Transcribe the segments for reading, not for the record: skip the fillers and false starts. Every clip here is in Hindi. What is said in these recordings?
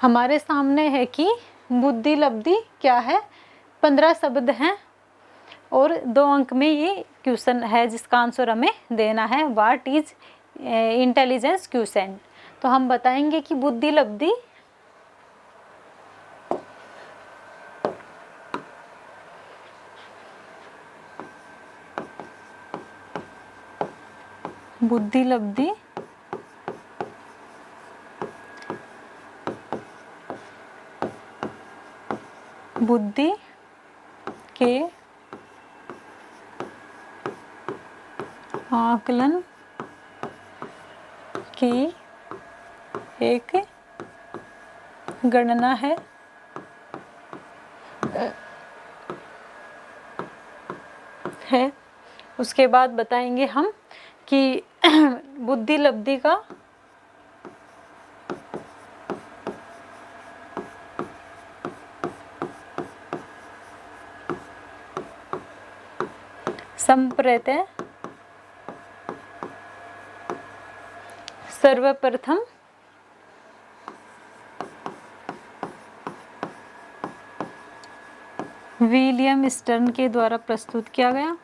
हमारे सामने है कि बुद्धि लब्धि क्या है, 15 शब्द हैं और 2 अंक में ये क्वेश्चन है जिसका आंसर हमें देना है। What is intelligence quotient. तो हम बताएंगे कि बुद्धि लब्धि बुद्धि लब्धि बुद्धि के आकलन की एक गणना है। उसके बाद बताएंगे हम कि बुद्धि लब्धि का संप्रत्यय सर्वप्रथम विलियम स्टर्न के द्वारा प्रस्तुत किया गया।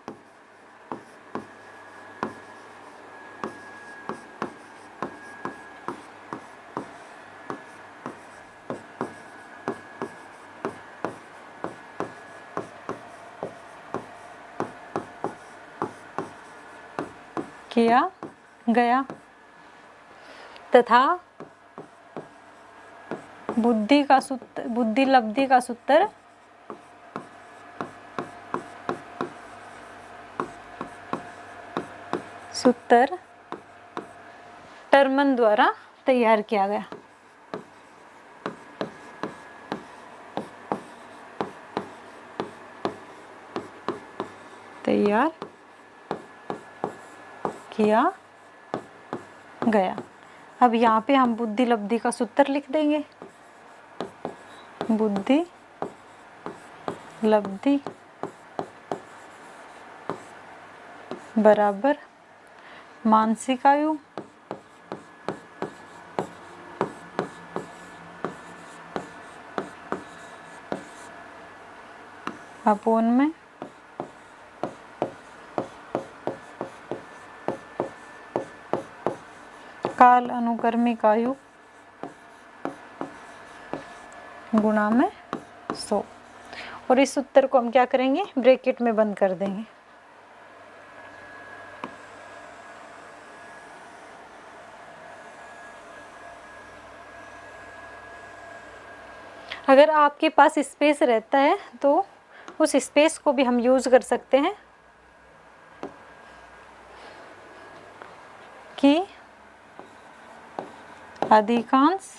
किया गया तथा बुद्धि लब्धि का सूत्र टर्मन द्वारा तैयार किया गया। तैयार किया गया। अब यहाँ पे हम बुद्धि लब्धि का सूत्र लिख देंगे। बुद्धि लब्धि बराबर मानसिक आयु अपोन में काल अनुक्रमिक आयु गुणा में 100। और इस उत्तर को हम क्या करेंगे, ब्रैकेट में बंद कर देंगे। अगर आपके पास स्पेस रहता है तो उस स्पेस को भी हम यूज कर सकते हैं कि अधिकांश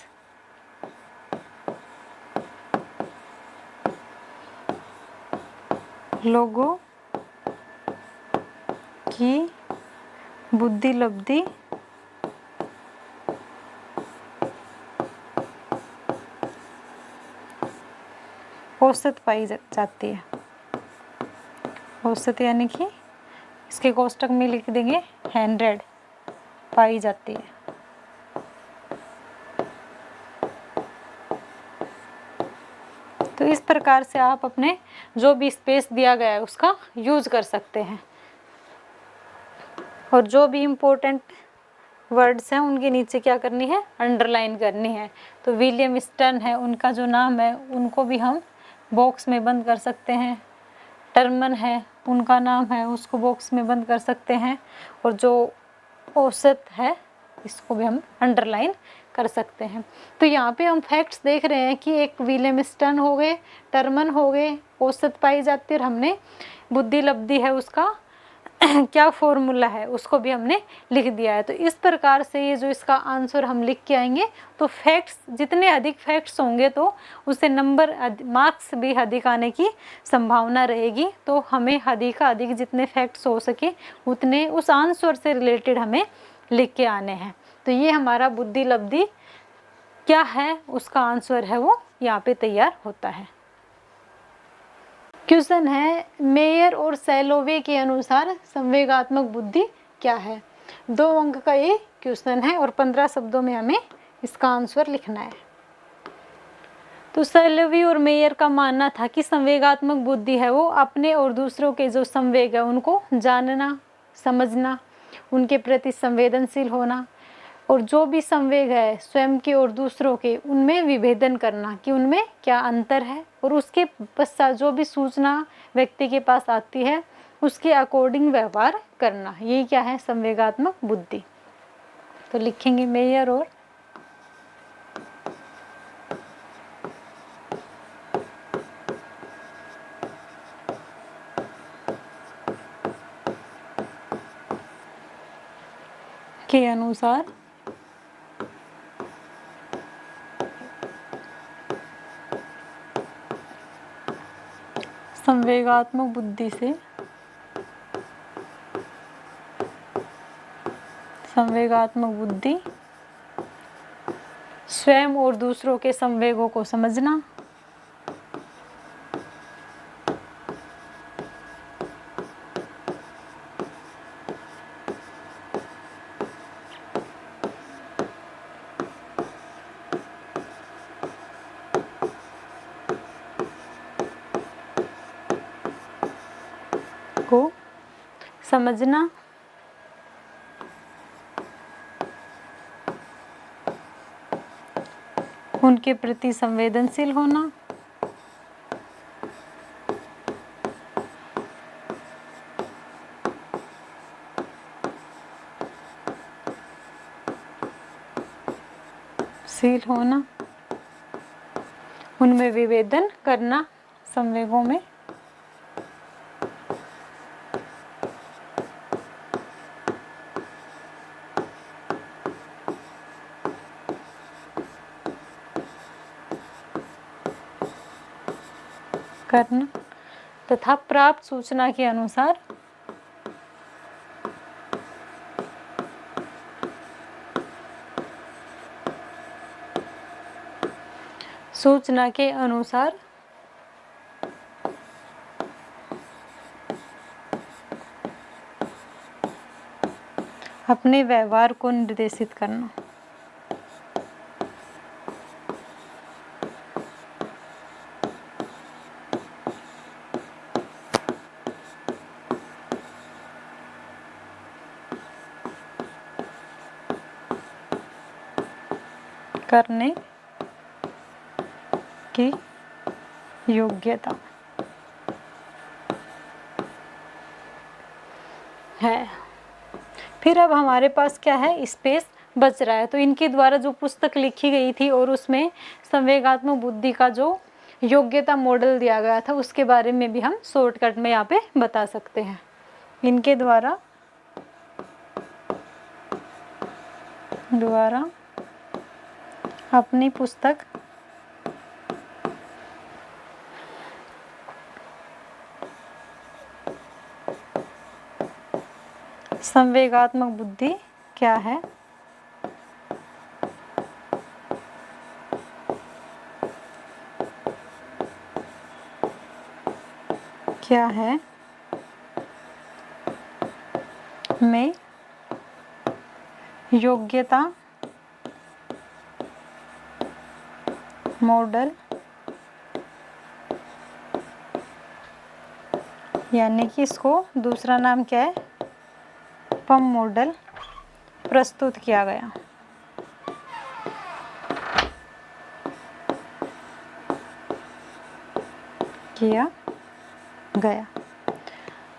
लोगों की बुद्धि लब्धि औसत पाई जाती है। औसत यानी कि इसके कोष्टक में लिख देंगे 100 पाई जाती है। तो इस प्रकार से आप अपने जो भी स्पेस दिया गया है उसका यूज कर सकते हैं और जो भी इम्पोर्टेंट वर्ड्स हैं उनके नीचे क्या करनी है, अंडरलाइन करनी है। तो विलियम स्टर्न है, उनका जो नाम है उनको भी हम बॉक्स में बंद कर सकते हैं। टर्मन है, उनका नाम है, उसको बॉक्स में बंद कर सकते हैं। और जो औसत है इसको भी हम अंडरलाइन कर सकते हैं। तो यहाँ पे हम फैक्ट्स देख रहे हैं कि एक विलियम स्टर्न हो गए, टर्मन हो गए, औसत पाई जाती है, और हमने बुद्धि लब्धि है उसका क्या फॉर्मूला है उसको भी हमने लिख दिया है। तो इस प्रकार से ये जो इसका आंसर हम लिख के आएंगे तो फैक्ट्स जितने अधिक फैक्ट्स होंगे तो उससे नंबर मार्क्स भी अधिक आने की संभावना रहेगी। तो हमें अधिक जितने फैक्ट्स हो सके उतने उस आंसर से रिलेटेड हमें लिख के आने हैं। तो ये हमारा बुद्धि लब्धि क्या है उसका आंसर है वो यहाँ पे तैयार होता है। क्वेश्चन है, मेयर और सैलोवे के अनुसार संवेगात्मक बुद्धि क्या है। 2 अंक का ये क्वेश्चन है और 15 शब्दों में हमें इसका आंसर लिखना है। तो सैलोवी और मेयर का मानना था कि संवेगात्मक बुद्धि है वो अपने और दूसरों के जो संवेग है उनको जानना, समझना, उनके प्रति संवेदनशील होना, और जो भी संवेग है स्वयं के और दूसरों के, उनमें विभेदन करना कि उनमें क्या अंतर है, और उसके पश्चात जो भी सूचना व्यक्ति के पास आती है उसके अकॉर्डिंग व्यवहार करना। यही क्या है? संवेगात्मक बुद्धि। तो लिखेंगे मेयर और के अनुसार संवेगात्मक बुद्धि से संवेगात्मक बुद्धि स्वयं और दूसरों के संवेगों को समझना, को समझना, उनके प्रति संवेदनशील होना, शील होना, उनमें विभेदन करना, संवेगों में करना, तथा प्राप्त सूचना के अनुसार अपने व्यवहार को निर्देशित करना। करने की योग्यता है। फिर अब हमारे पास क्या है? स्पेस बच रहा है। तो इनके द्वारा जो पुस्तक लिखी गई थी और उसमें संवेगात्मक बुद्धि का जो योग्यता मॉडल दिया गया था उसके बारे में भी हम शॉर्टकट में यहाँ पे बता सकते हैं। इनके द्वारा अपनी पुस्तक संवेगात्मक बुद्धि क्या है, में योग्यता मॉडल यानी कि इसको दूसरा नाम क्या है? पम मॉडल प्रस्तुत किया गया।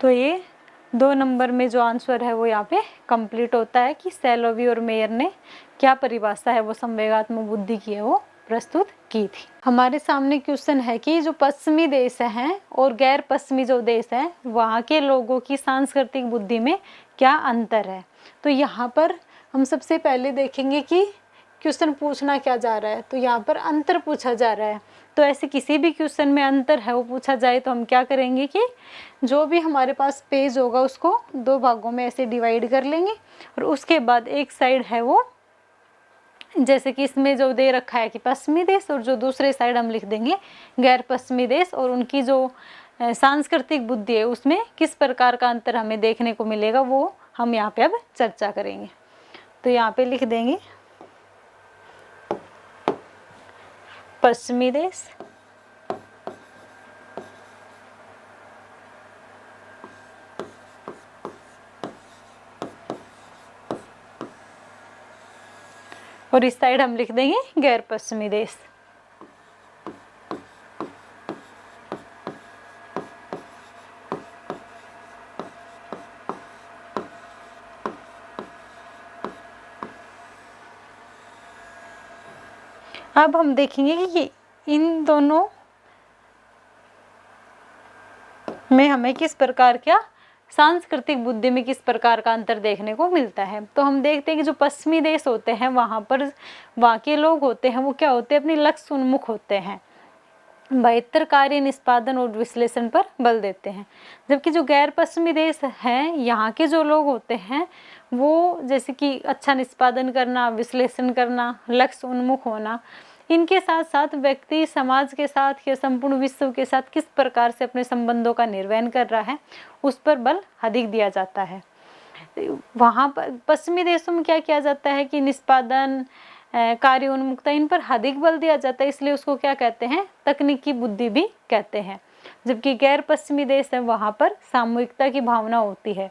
तो ये 2 नंबर में जो आंसर है वो यहाँ पे कंप्लीट होता है कि सैलोवी और मेयर ने क्या परिभाषा है वो संवेगात्मक बुद्धि की है वो प्रस्तुत की थी। हमारे सामने क्वेश्चन है कि जो पश्चिमी देश हैं और गैर पश्चिमी जो देश हैं वहाँ के लोगों की सांस्कृतिक बुद्धि में क्या अंतर है। तो यहाँ पर हम सबसे पहले देखेंगे कि क्वेश्चन पूछना क्या जा रहा है। तो यहाँ पर अंतर पूछा जा रहा है। तो ऐसे किसी भी क्वेश्चन में अंतर है वो पूछा जाए तो हम क्या करेंगे कि जो भी हमारे पास पेज होगा उसको 2 भागों में ऐसे डिवाइड कर लेंगे और उसके बाद एक साइड है वो, जैसे कि इसमें जो दे रखा है कि पश्चिमी देश, और जो दूसरे साइड हम लिख देंगे गैर पश्चिमी देश, और उनकी जो सांस्कृतिक बुद्धि है उसमें किस प्रकार का अंतर हमें देखने को मिलेगा वो हम यहाँ पे अब चर्चा करेंगे। तो यहाँ पे लिख देंगे पश्चिमी देश, और इस साइड हम लिख देंगे गैर पश्चिमी देश। अब हम देखेंगे कि ये इन दोनों में हमें किस प्रकार का सांस्कृतिक बुद्धि में किस प्रकार का अंतर देखने को मिलता है। तो हम देखते हैं कि जो पश्चिमी देश होते हैं वहाँ पर वहाँ के लोग होते हैं वो क्या होते हैं, अपनी लक्ष्य उन्मुख होते हैं, बेहतर कार्य निष्पादन और विश्लेषण पर बल देते हैं। जबकि जो गैर पश्चिमी देश हैं यहाँ के जो लोग होते हैं वो जैसे कि अच्छा निष्पादन करना, विश्लेषण करना, लक्ष्य उन्मुख होना, इनके साथ साथ व्यक्ति समाज के साथ या संपूर्ण विश्व के साथ किस प्रकार से अपने संबंधों का निर्वहन कर रहा है उस पर बल अधिक दिया जाता है। वहाँ पर पश्चिमी देशों में क्या किया जाता है कि निष्पादन, कार्य उन्मुखता, इन पर अधिक बल दिया जाता है, इसलिए उसको क्या कहते हैं, तकनीकी बुद्धि भी कहते हैं। जबकि गैर पश्चिमी देश है वहाँ पर सामूहिकता की भावना होती है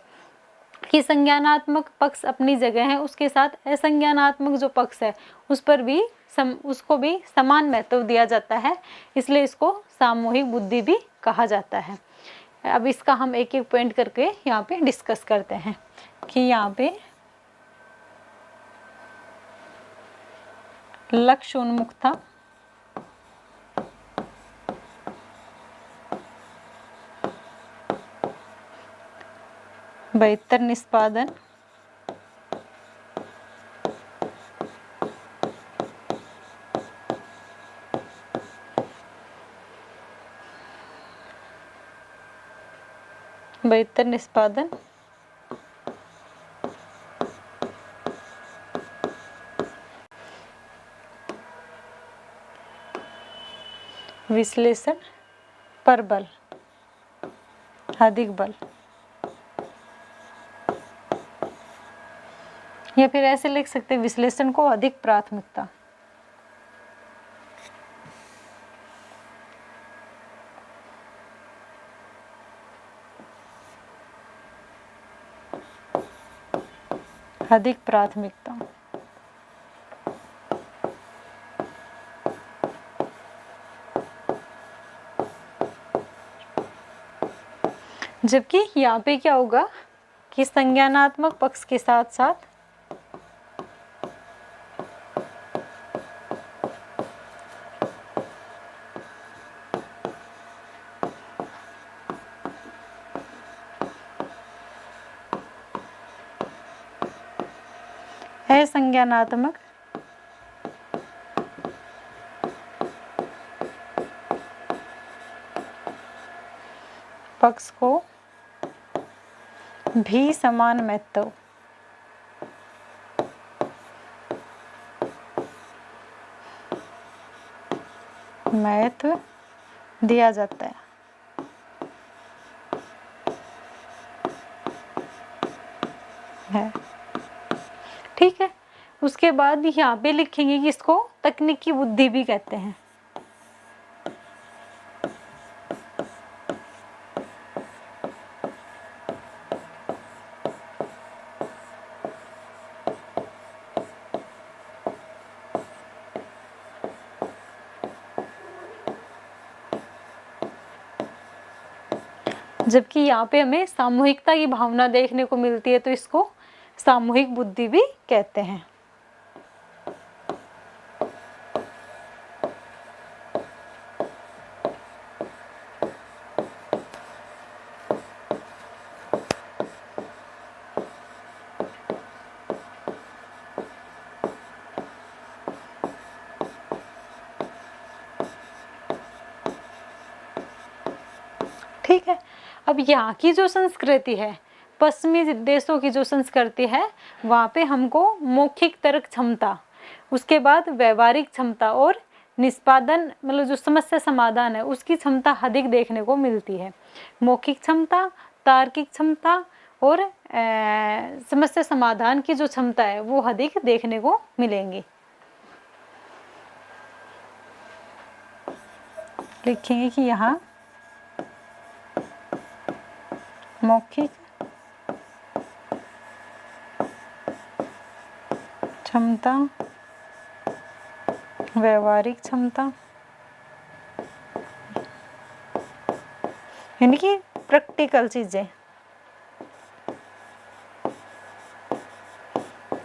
कि संज्ञानात्मक पक्ष अपनी जगह है, उसके साथ असंज्ञानात्मक जो पक्ष है उस पर भी उसको भी समान महत्व दिया जाता है, इसलिए इसको सामूहिक बुद्धि भी कहा जाता है। अब इसका हम एक एक पॉइंट करके यहाँ पे डिस्कस करते हैं कि यहाँ पे लक्ष्य उन्मुखता, बेहतर निष्पादन, बेहतर निष्पादन, विश्लेषण पर बल, अधिक बल, या फिर ऐसे लिख सकते हैं विश्लेषण को अधिक प्राथमिकता। अधिक प्राथमिकता। जबकि यहाँ पे क्या होगा कि संज्ञानात्मक पक्ष के साथ साथ असंज्ञानात्मक पक्ष को भी समान महत्व दिया जाता है। ठीक है, उसके बाद यहाँ पे लिखेंगे कि इसको तकनीकी बुद्धि भी कहते हैं। जबकि यहाँ पे हमें सामूहिकता की भावना देखने को मिलती है तो इसको सामूहिक बुद्धि भी कहते हैं। ठीक है, अब यहाँ की जो संस्कृति है, पश्चिमी देशों की जो संस्कृति है, वहाँ पे हमको मौखिक तर्क क्षमता, उसके बाद व्यवहारिक क्षमता और निष्पादन मतलब जो समस्या समाधान है उसकी क्षमता अधिक देखने को मिलती है। मौखिक क्षमता, तार्किक क्षमता और समस्या समाधान की जो क्षमता है वो अधिक देखने को मिलेंगी। लिखेंगे कि यहाँ मौखिक क्षमता, व्यवहारिक क्षमता, यानी कि प्रैक्टिकल चीजें,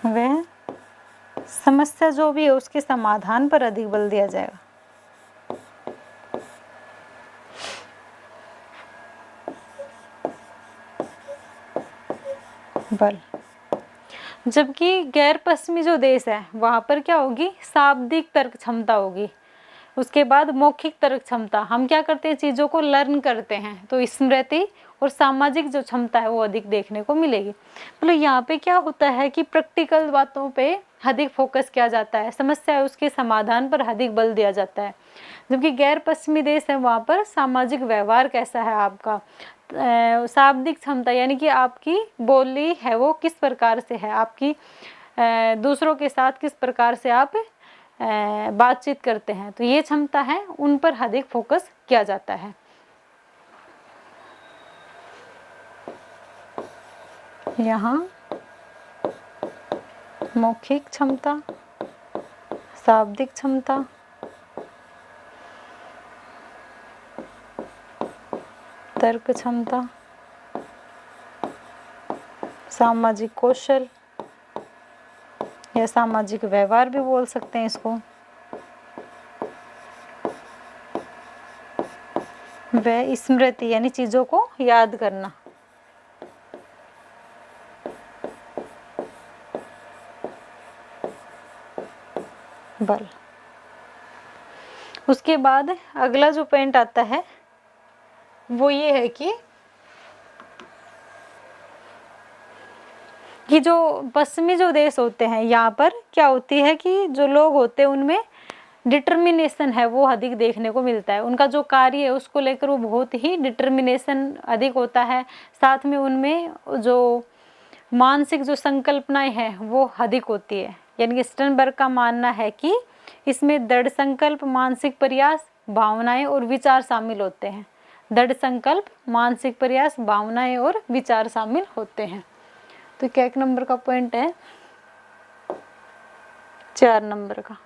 वह समस्या जो भी है उसके समाधान पर अधिक बल दिया जाएगा। बल। जबकि गैर पश्चिमी जो देश है वहां पर क्या होगी, शाब्दिक तर्क क्षमता होगी। उसके बाद मौखिक तर्क क्षमता, हम क्या करते हैं, चीजों को लर्न करते हैं, तो स्मृति और सामाजिक जो क्षमता है वो अधिक देखने को मिलेगी। मतलब यहाँ पे क्या होता है कि प्रैक्टिकल बातों पे अधिक फोकस किया जाता है, समस्या है उसके समाधान पर अधिक बल दिया जाता है। जबकि गैर पश्चिमी देश है वहाँ पर सामाजिक व्यवहार कैसा है आपका, शाब्दिक क्षमता, यानी कि आपकी बोली है वो किस प्रकार से है, आपकी दूसरों के साथ किस प्रकार से आप बातचीत करते हैं, तो ये क्षमता है उन पर अधिक फोकस किया जाता है। यहाँ मौखिक क्षमता, शाब्दिक क्षमता, तर्क क्षमता, सामाजिक कौशल या सामाजिक व्यवहार भी बोल सकते हैं इसको, वह स्मृति यानी चीजों को याद करना, बल। उसके बाद अगला जो पॉइंट आता है वो ये है कि जो पश्चिमी जो देश होते हैं यहाँ पर क्या होती है कि जो लोग होते हैं उनमें डिटर्मिनेशन है वो अधिक देखने को मिलता है। उनका जो कार्य है उसको लेकर वो बहुत ही डिटर्मिनेशन अधिक होता है। साथ में उनमें जो मानसिक जो संकल्पनाएं हैं वो अधिक होती है। यानी कि स्टर्नबर्ग का मानना है कि इसमें दृढ़ संकल्प, मानसिक प्रयास, भावनाएं और विचार शामिल होते हैं। दृढ़ संकल्प, मानसिक प्रयास, भावनाएं और विचार शामिल होते हैं। तो क्या एक नंबर का पॉइंट है, 4 नंबर का।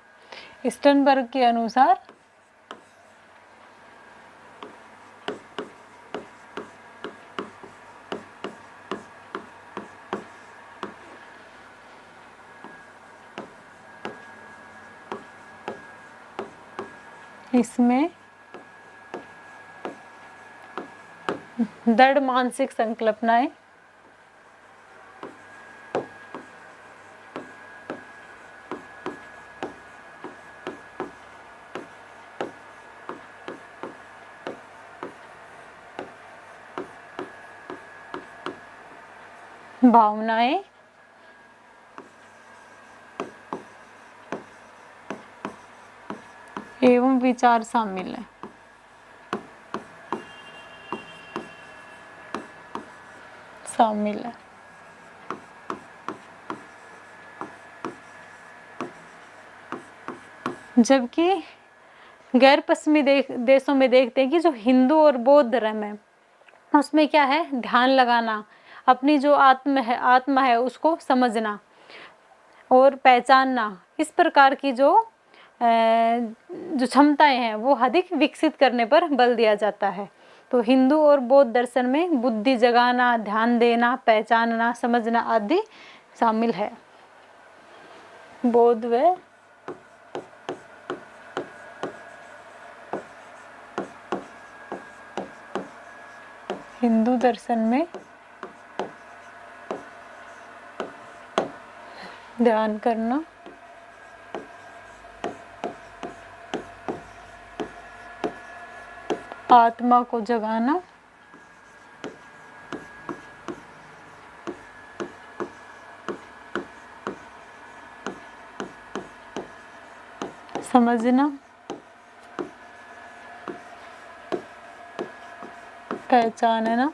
स्टर्नबर्ग के अनुसार इसमें दृढ़ मानसिक संकल्पनाएं, भावनाएं एवं विचार शामिल है। जबकि गैर पश्चिमी देशों में देखते हैं कि जो हिंदू और बौद्ध धर्म है उसमें क्या है, ध्यान लगाना, अपनी जो आत्मा है उसको समझना और पहचानना, इस प्रकार की जो क्षमताएं हैं वो अधिक विकसित करने पर बल दिया जाता है। तो हिंदू और बौद्ध दर्शन में बुद्धि जगाना, ध्यान देना, पहचानना, समझना आदि शामिल है। बौद्ध व हिंदू दर्शन में ध्यान करना, आत्मा को जगाना, समझना, पहचानना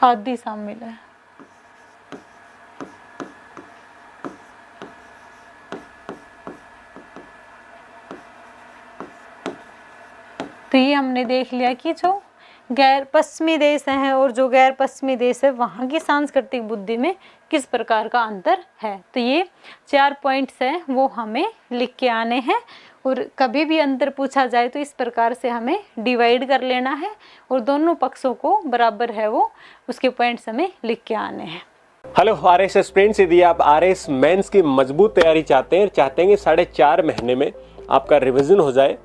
आदि शामिल है। तो ये हमने देख लिया कि जो गैर पश्चिमी देश हैं और जो गैर पश्चिमी देश है वहाँ की सांस्कृतिक बुद्धि में किस प्रकार का अंतर है। तो ये 4 पॉइंट्स हैं वो हमें लिख के आने हैं, और कभी भी अंतर पूछा जाए तो इस प्रकार से हमें डिवाइड कर लेना है और दोनों पक्षों को बराबर है वो उसके पॉइंट्स हमें लिख के आने हैं। हेलो आरएस एस्पिरेंट्स, यदि आप आरएस मेंस की मजबूत तैयारी चाहते हैं 4.5 महीने में आपका रिवीजन हो जाए,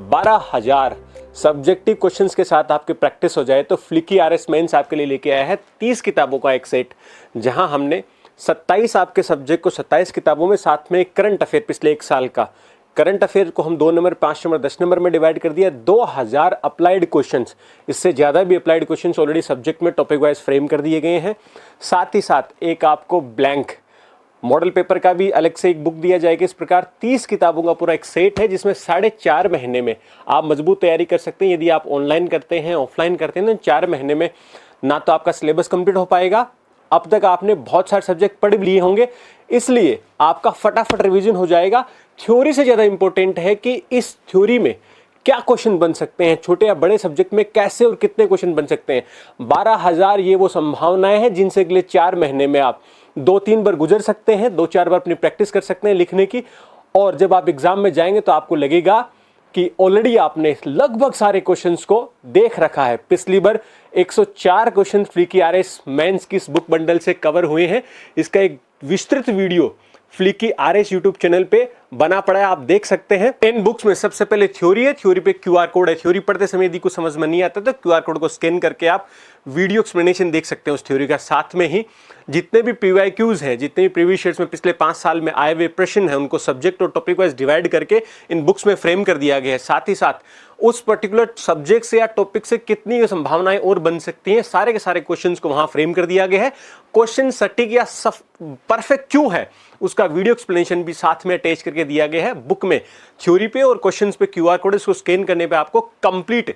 12,000 सब्जेक्टिव क्वेश्चंस के साथ आपकी प्रैक्टिस हो जाए, तो फ्लिकी आरएस मेंस आपके लिए लेके आया है 30 किताबों का एक सेट, जहां हमने 27 आपके सब्जेक्ट को 27 किताबों में साथ में करंट अफेयर पिछले 1 साल का करंट अफेयर को हम 2 नंबर, 5 नंबर, 10 नंबर में डिवाइड कर दिया। 2000 अप्लाइड क्वेश्चंस, इससे ज़्यादा भी अप्लाइड क्वेश्चंस ऑलरेडी सब्जेक्ट में टॉपिक वाइज फ्रेम कर दिए गए हैं। साथ ही साथ एक आपको ब्लैंक मॉडल पेपर का भी अलग से एक बुक दिया जाएगा। इस प्रकार 30 किताबों का पूरा एक सेट है, जिसमें 4.5 महीने में आप मजबूत तैयारी कर सकते हैं। यदि आप ऑनलाइन करते हैं, ऑफलाइन करते हैं, तो 4 महीने में ना तो आपका सिलेबस कंप्लीट हो पाएगा, अब तक आपने बहुत सारे सब्जेक्ट पढ़ भी लिए होंगे, इसलिए आपका फटाफट रिवीजन हो जाएगा। थ्योरी से ज़्यादा इंपॉर्टेंट है कि इस थ्योरी में क्या क्वेश्चन बन सकते हैं, छोटे या बड़े सब्जेक्ट में कैसे और कितने क्वेश्चन बन सकते हैं। 12,000 ये वो संभावनाएं हैं जिनसे अगले 4 महीने में आप 2-3 बार गुजर सकते हैं, 2-4 बार अपनी प्रैक्टिस कर सकते हैं लिखने की, और जब आप एग्जाम में जाएंगे तो आपको लगेगा कि ऑलरेडी आपने लगभग सारे क्वेश्चंस को देख रखा है। पिछली बार 104 क्वेश्चन फ्लिकी आरएस मेंस की इस बुक बंडल से कवर हुए हैं। इसका एक विस्तृत video flicky RS YouTube channel पे बना पड़ा है, आप देख सकते हैं। इन बुक्स में सबसे पहले थ्योरी है, थ्योरी पे क्यूआर कोड है। थ्योरी पढ़ते समय यदि कुछ समझ में नहीं आता तो क्यूआर कोड को स्कैन करके आप वीडियो एक्सप्लेनेशन देख सकते हैं उस थ्योरी का। साथ में ही जितने भी पीवाईक्यूज हैं, जितने भी प्रीवियस ईयर्स में पिछले 5 साल में आए हुए प्रश्न हैं, उनको सब्जेक्ट और टॉपिक वाइज डिवाइड करके इन बुक्स में फ्रेम कर दिया गया है। साथ ही साथ उस पर्टिकुलर सब्जेक्ट से या टॉपिक से कितनी संभावनाएं और बन सकती हैं, सारे के सारे क्वेश्चंस को वहां फ्रेम कर दिया गया है। क्वेश्चन सटीक या परफेक्ट क्यों है उसका वीडियो एक्सप्लेनेशन भी साथ में अटैच करके दिया गया है बुक में। थ्योरी पे और क्वेश्चंस पे क्यूआर कोड, इसको स्कैन करने पे आपको कंप्लीट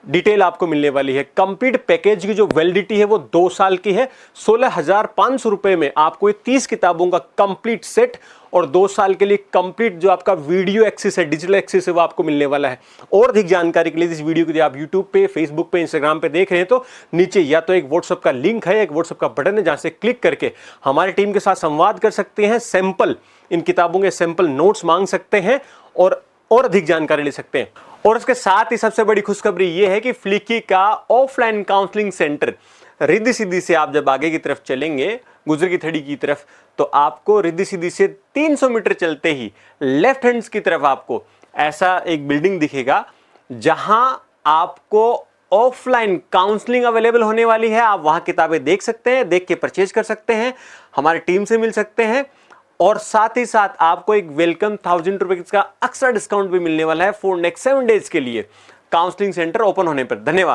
डिटेल आपको मिलने वाली है। कंप्लीट पैकेज की जो वैलिडिटी है वो 2 साल की है। 16,500 रुपए में आपको ये 30 किताबों का कंप्लीट सेट और 2 साल के लिए कंप्लीट जो आपका वीडियो एक्सेस है, डिजिटल एक्सेस है, वो आपको मिलने वाला है। और अधिक जानकारी के लिए इस वीडियो को आप यूट्यूब पे, फेसबुक पे, इंस्टाग्राम पे देख रहे हैं तो नीचे या तो एक व्हाट्सएप का लिंक है, एक व्हाट्सएप का बटन है, जहां से क्लिक करके हमारी टीम के साथ संवाद कर सकते हैं, सैंपल इन किताबों के सैंपल नोट्स मांग सकते हैं और अधिक जानकारी ले सकते हैं। और इसके साथ ही सबसे बड़ी खुशखबरी यह है कि फ्लिकी का offline counselling centre Riddhi Siddhi से आप जब आगे की तरफ चलेंगे, गुजर की थड़ी की तरफ, तो आपको रिद्धि सिद्धि से 300 मीटर चलते ही लेफ्ट हैंड्स की तरफ आपको ऐसा एक बिल्डिंग दिखेगा, जहां आपको ऑफलाइन काउंसलिंग अवेलेबल होने वाली है। आप वहां किताबें देख सकते हैं, देख के परचेज कर सकते हैं, हमारी टीम से मिल सकते हैं, और साथ ही साथ आपको एक वेलकम 1000 रुपए का एक्स्ट्रा डिस्काउंट भी मिलने वाला है फॉर नेक्स्ट 7 डेज के लिए काउंसलिंग सेंटर ओपन होने पर। धन्यवाद।